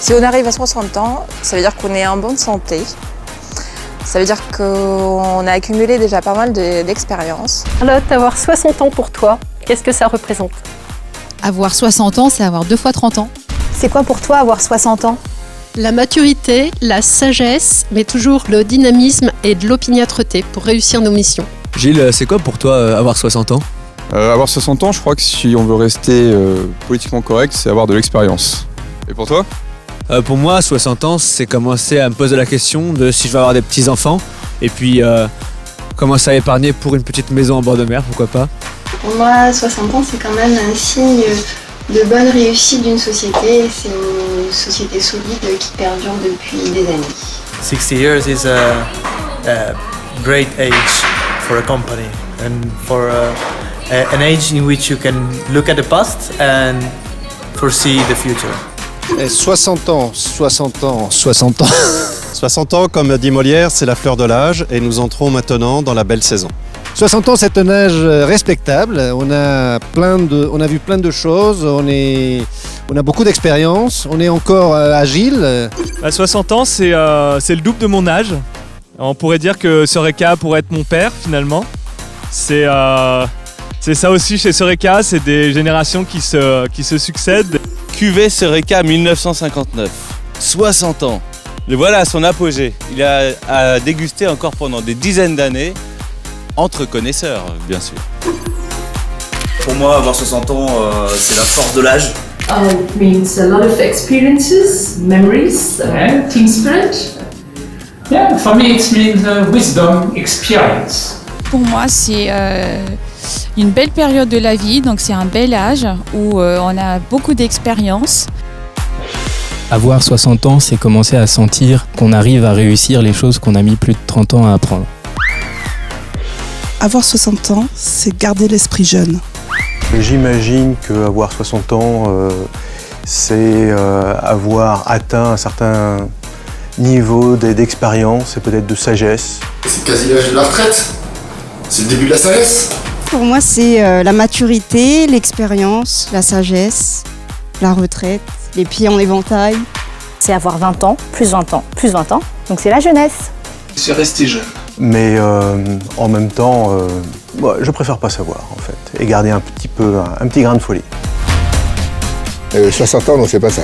Si on arrive à 60 ans, ça veut dire qu'on est en bonne santé. Ça veut dire qu'on a accumulé déjà pas mal d'expérience. Alors, avoir 60 ans pour toi, qu'est-ce que ça représente? Avoir 60 ans, c'est avoir 2 fois 30 ans. C'est quoi pour toi avoir 60 ans? La maturité, la sagesse, mais toujours le dynamisme et de l'opiniâtreté pour réussir nos missions. Gilles, c'est quoi pour toi avoir 60 ans? Avoir 60 ans, je crois que si on veut rester politiquement correct, c'est avoir de l'expérience. Et pour toi? Pour moi, 60 ans, c'est commencer à me poser la question de si je vais avoir des petits-enfants et puis commencer à épargner pour une petite maison en bord de mer, pourquoi pas. Pour moi, 60 ans, c'est quand même un signe de bonne réussite d'une société. C'est une société solide qui perdure depuis des années. 60 years is a great age for a company and for an age in which you can look at the past and foresee the future. 60 ans. 60 ans, comme dit Molière, c'est la fleur de l'âge et nous entrons maintenant dans la belle saison. 60 ans, c'est un âge respectable. On a vu plein de choses, on a beaucoup d'expérience, on est encore agile. À 60 ans, c'est le double de mon âge. On pourrait dire que Soreca pourrait être mon père finalement. C'est ça aussi chez Soreca, c'est des générations qui se succèdent. Cuvée Soreca 1959, 60 ans. Le voilà à son apogée. Il a à déguster encore pendant des dizaines d'années, entre connaisseurs, bien sûr. Pour moi, avoir 60 ans, c'est la force de l'âge. It means a lot of experiences, memories, team spirit. Yeah, for me it means wisdom, experience. Pour moi, c'est une belle période de la vie, donc c'est un bel âge où on a beaucoup d'expérience. Avoir 60 ans, c'est commencer à sentir qu'on arrive à réussir les choses qu'on a mis plus de 30 ans à apprendre. Avoir 60 ans, c'est garder l'esprit jeune. J'imagine qu'avoir 60 ans, c'est avoir atteint un certain niveau d'expérience et peut-être de sagesse. C'est quasi l'âge de la retraite. C'est le début de la sagesse. Pour moi, c'est la maturité, l'expérience, la sagesse, la retraite, les pieds en éventail. C'est avoir 20 ans, plus 20 ans, plus 20 ans. Donc c'est la jeunesse. C'est rester jeune. Mais en même temps, je préfère pas savoir en fait, et garder un petit grain de folie. 60 ans, non, c'est pas ça.